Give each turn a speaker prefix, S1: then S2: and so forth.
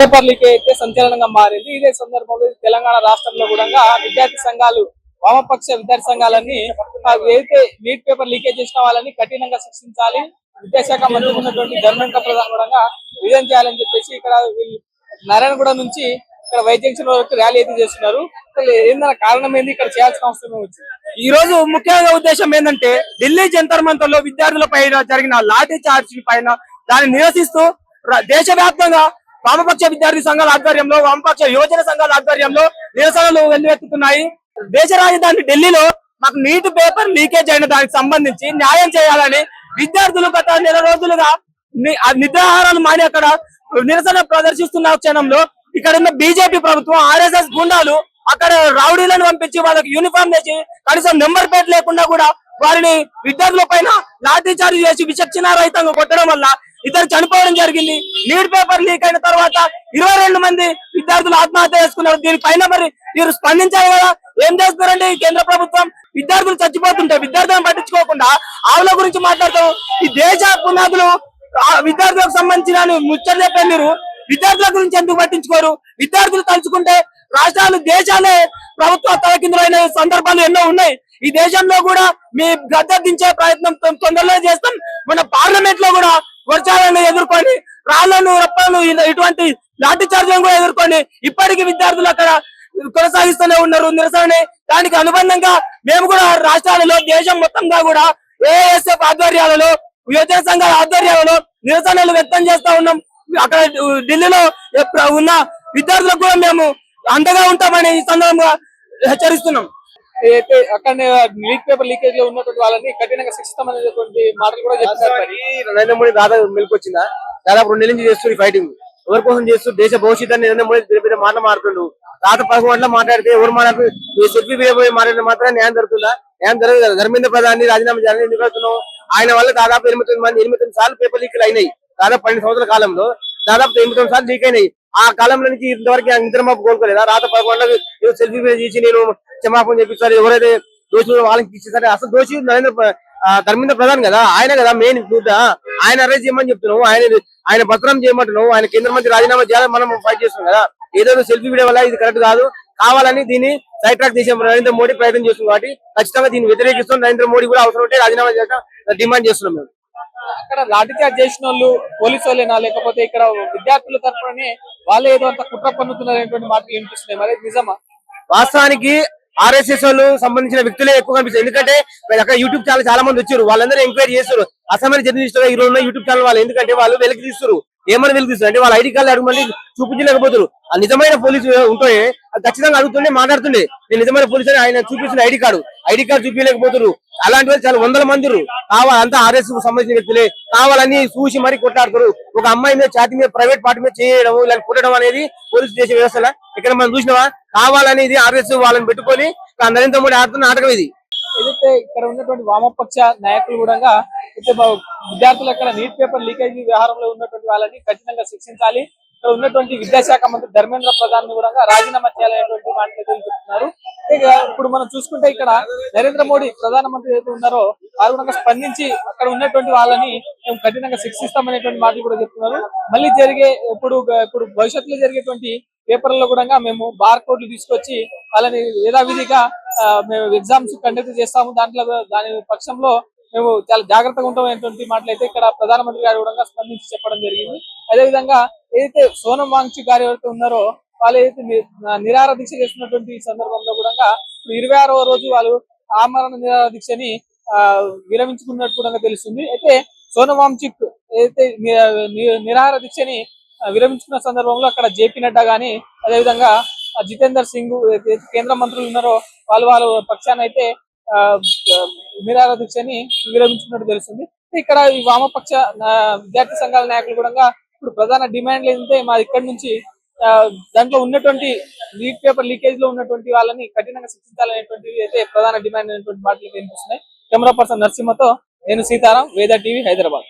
S1: Paper leak అయితే సంచలనంగా మారింది. ఇదే సందర్భంలో తెలంగాణ రాష్ట్రంలో కూడా విద్యార్థి సంఘాలు, వామపక్ష విద్యార్థి సంఘాలన్నీ ఏదైతే నీట్ పేపర్ లీకేజ్ చేసిన వాళ్ళని కఠినంగా శిక్షించాలి, విద్యాశాఖ మంత్రి ఉన్నటువంటి ధర్మేంద్ర ప్రధాన్ కూడా విజయం చేయాలని చెప్పేసి ఇక్కడ నారాయణగూడ నుంచి ఇక్కడ వైద్య జంక్షన్ వరకు ర్యాలీ అయితే చేస్తున్నారు. ఏందన్న కారణం ఏంది, ఇక్కడ చేయాల్సిన అవసరం వచ్చింది?
S2: ఈ రోజు ముఖ్యంగా ఉద్దేశం ఏంటంటే ఢిల్లీ జంతర్ మంతర్ లో విద్యార్థుల పైన జరిగిన లాఠీ చార్జ్ పైన దాన్ని నిరసిస్తూ దేశవ్యాప్తంగా వామపక్ష విద్యార్థి సంఘాల ఆధ్వర్యంలో, వామపక్ష యువజన సంఘాల ఆధ్వర్యంలో నిరసనలు వెల్లువెత్తుతున్నాయి. దేశ రాజధాని ఢిల్లీలో మాకు నీట్ పేపర్ లీకేజ్ అయిన దానికి సంబంధించి న్యాయం చేయాలని విద్యార్థులు గత నెల రోజులుగా నిద్రాహారాలు మాని అక్కడ నిరసన ప్రదర్శిస్తున్న క్షణంలో ఇక్కడ ఉన్న బీజేపీ ప్రభుత్వం, ఆర్ఎస్ఎస్ గుండాలు అక్కడ రౌడీలను పంపించి వాళ్ళకి యూనిఫామ్ తెచ్చి కనీసం నెంబర్ ప్లేట్ లేకుండా కూడా వారిని విద్యార్థుల పైన లాఠీ చార్జ్ చేసి విచక్షణ రహితంగా కొట్టడం వల్ల ఇద్దరు చనిపోవడం జరిగింది. నీట్ పేపర్ లీక్ అయిన తర్వాత 22 మంది విద్యార్థులు ఆత్మహత్య చేసుకున్నారు. దీనిపైన మరి మీరు స్పందించాలి కదా, ఏం చేస్తున్నారండి కేంద్ర ప్రభుత్వం? విద్యార్థులు చచ్చిపోతుంటే విద్యార్థులను పట్టించుకోకుండా ఆవుల గురించి మాట్లాడతాం. ఈ దేశ పునాదులు విద్యార్థులకు సంబంధించిన ముచ్చట చెప్పే మీరు విద్యార్థుల గురించి ఎందుకు పట్టించుకోరు? విద్యార్థులు తలుచుకుంటే రాష్ట్రాలు, దేశాలే ప్రభుత్వ తలకిందులైన సందర్భాలు ఎన్నో ఉన్నాయి. ఈ దేశంలో కూడా మీ గద్దె దించే ప్రయత్నం తొందరలో చేస్తాం. మన పార్లమెంట్ లో కూడా వర్షాలను ఎదుర్కొని, రాళ్లను, రప్పలను, ఇటువంటి లాఠీ చార్జీలను కూడా ఎదుర్కొని ఇప్పటికీ విద్యార్థులు అక్కడ కొనసాగిస్తూనే ఉన్నారు నిరసన. దానికి అనుబంధంగా మేము కూడా రాష్ట్రాలలో, దేశం మొత్తంగా కూడా ఏఎస్ఎఫ్ ఆధ్వర్యాలలో, యువజన సంఘాల ఆధ్వర్యాలలో నిరసనలు వ్యక్తం చేస్తా ఉన్నాం. అక్కడ ఢిల్లీలో ఉన్న విద్యార్థులకు కూడా మేము అండగా ఉంటామని ఈ సందర్భంగా హెచ్చరిస్తున్నాం.
S1: అయితే అక్కడ నీట్ పేపర్ లీకేజ్ లో ఉన్నటువంటి వాళ్ళని కఠినంగా శిక్షిస్తామనేటువంటి మాటలు కూడా చెప్తున్నారు.
S2: నరేంద్ర మోడీ దాదాపు మెలుకొచ్చిందా? దాదాపు 2 నెలల నుంచి చేస్తుంది ఫైటింగ్. ఎవరి కోసం చేస్తూ దేశ భవిష్యత్తు నరేంద్ర మోడీ పెద్ద మాట మారుతుండు. రాత 11 గంటల మాట్లాడితే ఎవరు మాట్లాడుతూ సెల్ఫీ పోయి మాట్లాడిన మాత్రం న్యాయం జరుగుతుందా? న్యాయం జరగదు కదా. ధర్మేంద్ర ప్రధాని రాజీనామా చేయాలని ఎందుకు వెళ్తున్నావు? ఆయన వల్ల దాదాపు 8 సార్లు పేపర్ లీక్లు అయినాయి. దాదాపు 12 సంవత్సరాల కాలంలో దాదాపు 8 సార్లు లీక్ అయినాయి. ఆ కాలంలో నుంచి ఇంతవరకు నిద్రమాపు కోరుకోలేదా? రాత 11 గంటలకు సెల్ఫీ చేసి నేను క్షమాపణ చెప్పిస్తారు. ఎవరైతే దోషులు వాళ్ళకి ఇచ్చేసారు. అసలు దోషి ధర్మేంద్ర ప్రధాన్ కదా, ఆయన కదా మెయిన్. ఆయన అరెస్ట్ చేయమని చెప్తున్నావు, ఆయన భద్రం చేయమంటున్నావు. ఆయన కేంద్ర మంత్రి రాజీనామా చేయాలని మనం ఫైట్ చేస్తున్నాం కదా. ఏదో సెల్ఫీ వీడియో వల్ల ఇది కరెక్ట్ కాదు, కావాలని దీన్ని సైడ్ ట్రాక్ చేసే నరేంద్ర మోడీ ప్రయత్నం చేస్తుంది. కాబట్టి ఖచ్చితంగా దీన్ని వ్యతిరేకిస్తున్నాం. నరేంద్ర మోడీ కూడా అవసరం ఉంటే రాజీనామా చేయడం డిమాండ్ చేస్తున్నాం మేము.
S1: అక్కడ లాఠీ చార్జ్ చేసిన వాళ్ళు పోలీసు వాళ్ళేనా, లేకపోతే ఇక్కడ విద్యార్థుల తరఫుననే వాళ్ళే ఏదో అంత కుట్ర పన్నుతున్నారు మాటలు వినిపిస్తున్నాయి, మరి నిజమా?
S2: వాస్తవానికి ఆర్ఎస్ఎస్ వాళ్ళు సంబంధించిన వ్యక్తులే ఎక్కువ కనిపిస్తారు. ఎందుకంటే అక్కడ యూట్యూబ్ ఛానల్ చాలా మంది వచ్చారు, వాళ్ళందరూ ఎంక్వైరీ చేస్తారు. అసెంబ్లీ జర్నలిస్ట్ గా ఈ రోజు యూట్యూబ్ ఛానల్ వాళ్ళు. ఎందుకంటే వాళ్ళు వెలికి తీస్తారు. ఏమని వెలికి తీస్తారు అంటే వాళ్ళ ఐడి కార్డు అడుగుమంటే చూపించలేకపోతారు. ఆ నిజమైన పోలీసు ఉంటే ఖచ్చితంగా అడుగుతుండే, మాట్లాడుతుండే నేను నిజమైన పోలీసు అని ఆయన చూపిస్తున్న ఐడి కార్డు చూపించలేకపోతారు. అలాంటి వాళ్ళు చాలా 100 మంది కావాలంతా ఆర్ఎస్ సంబంధించిన వ్యక్తులే కావాలని చూసి మరీ కొట్లాడతారు. ఒక అమ్మాయి మీద ఛాతి మీద, ప్రైవేట్ పార్టీ మీద చేయడం, ఇలా కొట్టడం అనేది పోలీసు చేసే వ్యవస్థ ఇక్కడ మనం చూసినావా? కావాలని ఇది ఆర్ఎస్ వాళ్ళని పెట్టుకొని నరేంద్ర మోడీ ఆడుతున్న నాటకం ఇది.
S1: ఏదైతే ఇక్కడ ఉన్నటువంటి వామపక్ష నాయకులు కూడా అయితే విద్యార్థులు అక్కడ నీట్ పేపర్ లీకేజ్ వ్యవహారంలో ఉన్నటువంటి వాళ్ళని కఠినంగా శిక్షించాలి, ఇక్కడ ఉన్నటువంటి విద్యాశాఖ మంత్రి ధర్మేంద్ర ప్రధాన్ కూడా రాజీనామా చేయాలనేటువంటి మాటలు చెప్తున్నారు. ఇప్పుడు మనం చూసుకుంటే ఇక్కడ నరేంద్ర మోడీ ప్రధానమంత్రి ఏదైతే ఉన్నారో వారు కూడా స్పందించి అక్కడ ఉన్నటువంటి వాళ్ళని మేము కఠినంగా శిక్షిస్తామనేటువంటి మాటలు కూడా చెప్తున్నారు. మళ్ళీ ఇప్పుడు భవిష్యత్తులో జరిగేటువంటి పేపర్లలో కూడా మేము బార్ కోడ్లు తీసుకొచ్చి వాళ్ళని యథావిధిగా మేము ఎగ్జామ్స్ కండక్ట్ చేస్తాము, దాని పక్షంలో మేము చాలా జాగ్రత్తగా ఉంటామనేటువంటి మాటలు అయితే ఇక్కడ ప్రధానమంత్రి గారు కూడా స్పందించి చెప్పడం జరిగింది. అదేవిధంగా ఏదైతే సోనం వాంగ్చుక్ గారు ఎవరైతే ఉన్నారో వాళ్ళు ఏదైతే నిరాహార దీక్ష చేస్తున్నటువంటి సందర్భంలో కూడా ఇప్పుడు 26వ రోజు వాళ్ళు ఆమరణ నిరాహార దీక్షని విరమించుకున్నట్టు కూడా తెలుస్తుంది. అయితే సోనం వాంగ్చుక్ ఏదైతే నిరాహార దీక్షని విరమించుకున్న సందర్భంలో అక్కడ జేపీ నడ్డా గానీ, అదేవిధంగా జితేందర్ సింగ్ కేంద్ర మంత్రులు ఉన్నారో వాళ్ళ పక్షాన అయితే నిరాహార దీక్షని విరమించుకున్నట్టు తెలుస్తుంది. ఇక్కడ ఈ వామపక్ష విద్యార్థి సంఘాల నాయకులు కూడా ఇప్పుడు ప్రధాన డిమాండ్లు ఏంటంటే మా ఇక్కడ నుంచి దాంట్లో ఉన్నటువంటి నీట్ పేపర్ లీకేజ్ లో ఉన్నటువంటి వాళ్ళని కఠినంగా శిక్షించాలనేటువంటి అయితే ప్రధాన డిమాండ్ అనేటువంటి మాటలు వినిపిస్తున్నాయి. కెమెరా పర్సన్ నరసింహతో నేను సీతారాం, వేద టీవీ, హైదరాబాద్.